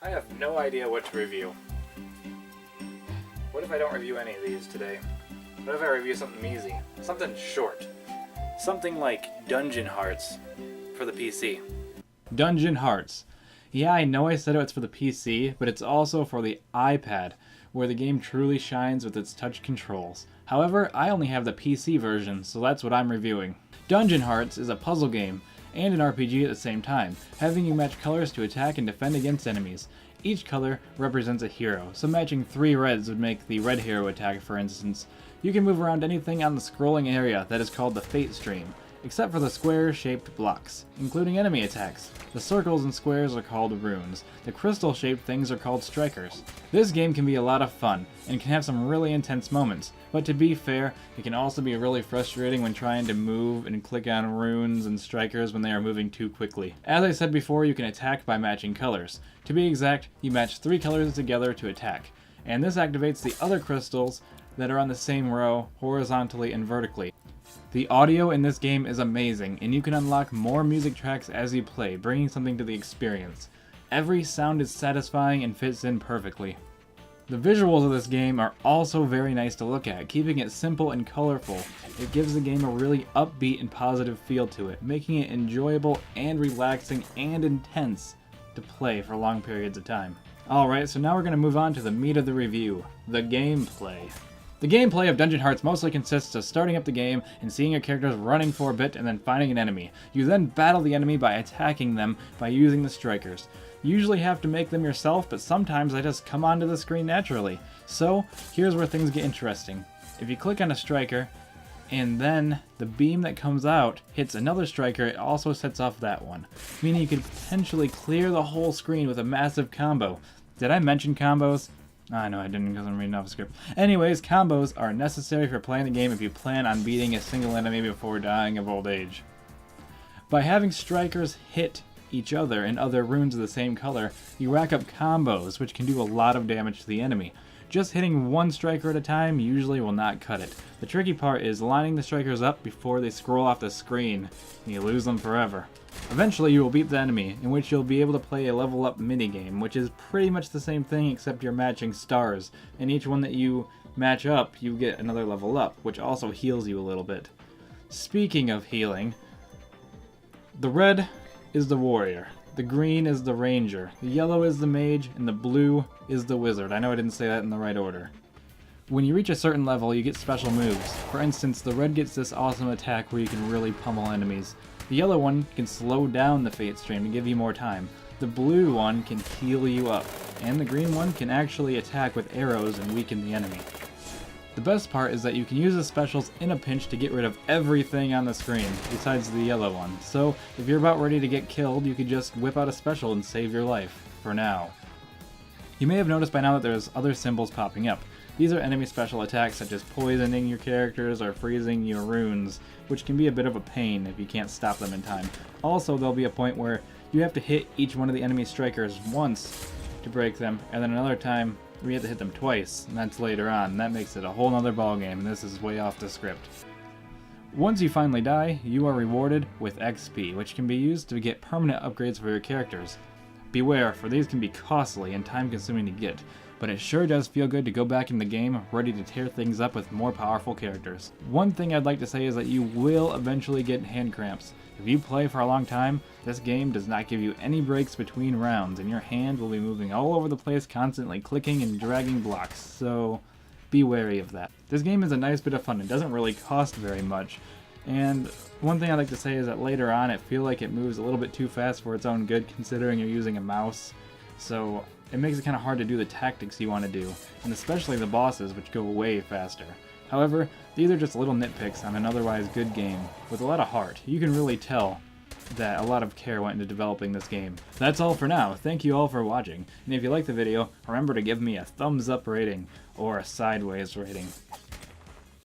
I have no idea what to review. What if I don't review any of these today? What if I review something easy? Something short. Something like Dungeon Hearts for the PC. Dungeon Hearts. Yeah, I know I said it's for the PC, but it's also for the iPad, where the game truly shines with its touch controls. However, I only have the PC version, so that's what I'm reviewing. Dungeon Hearts is a puzzle game and an RPG at the same time, having you match colors to attack and defend against enemies. Each color represents a hero, so matching 3 reds would make the red hero attack, for instance. You can move around anything on the scrolling area that is called the Fate Stream, except for the square-shaped blocks, including enemy attacks. The circles and squares are called runes. The crystal-shaped things are called strikers. This game can be a lot of fun, and can have some really intense moments, but to be fair, it can also be really frustrating when trying to move and click on runes and strikers when they are moving too quickly. As I said before, you can attack by matching colors. To be exact, you match 3 colors together to attack, and this activates the other crystals that are on the same row, horizontally and vertically. The audio in this game is amazing, and you can unlock more music tracks as you play, bringing something to the experience. Every sound is satisfying and fits in perfectly. The visuals of this game are also very nice to look at, keeping it simple and colorful. It gives the game a really upbeat and positive feel to it, making it enjoyable and relaxing and intense to play for long periods of time. Alright, so now we're going to move on to the meat of the review, the gameplay. The gameplay of Dungeon Hearts mostly consists of starting up the game and seeing your characters running for a bit and then finding an enemy. You then battle the enemy by attacking them by using the strikers. You usually have to make them yourself, but sometimes they just come onto the screen naturally. So, here's where things get interesting. If you click on a striker, and then the beam that comes out hits another striker, it also sets off that one, meaning you could potentially clear the whole screen with a massive combo. Did I mention combos? I know I didn't because I'm reading off the script. Anyways, combos are necessary for playing the game if you plan on beating a single enemy before dying of old age. By having strikers hit each other and other runes of the same color, you rack up combos, which can do a lot of damage to the enemy. Just hitting one striker at a time usually will not cut it. The tricky part is lining the strikers up before they scroll off the screen, and you lose them forever. Eventually you will beat the enemy, in which you'll be able to play a level up minigame, which is pretty much the same thing except you're matching stars, and each one that you match up you get another level up, which also heals you a little bit. Speaking of healing, the red is the warrior, the green is the ranger, the yellow is the mage, and the blue is the wizard. I know I didn't say that in the right order. When you reach a certain level, you get special moves. For instance, the red gets this awesome attack where you can really pummel enemies. The yellow one can slow down the Fate Stream to give you more time. The blue one can heal you up. And the green one can actually attack with arrows and weaken the enemy. The best part is that you can use the specials in a pinch to get rid of everything on the screen, besides the yellow one. So, if you're about ready to get killed, you could just whip out a special and save your life. For now. You may have noticed by now that there's other symbols popping up. These are enemy special attacks such as poisoning your characters or freezing your runes, which can be a bit of a pain if you can't stop them in time. Also, there'll be a point where you have to hit each one of the enemy strikers once to break them, and then another time we have to hit them twice, and that's later on, and that makes it a whole nother ballgame, and this is way off the script. Once you finally die, you are rewarded with XP, which can be used to get permanent upgrades for your characters. Beware, for these can be costly and time-consuming to get, but it sure does feel good to go back in the game ready to tear things up with more powerful characters. One thing I'd like to say is that you will eventually get hand cramps. If you play for a long time, this game does not give you any breaks between rounds, and your hand will be moving all over the place constantly clicking and dragging blocks, so be wary of that. This game is a nice bit of fun. It doesn't really cost very much, and one thing I'd like to say is that later on I feel like it moves a little bit too fast for its own good considering you're using a mouse, so it makes it kind of hard to do the tactics you want to do, and especially the bosses, which go way faster. However, these are just little nitpicks on an otherwise good game, with a lot of heart. You can really tell that a lot of care went into developing this game. That's all for now. Thank you all for watching, and if you liked the video, remember to give me a thumbs up rating, or a sideways rating.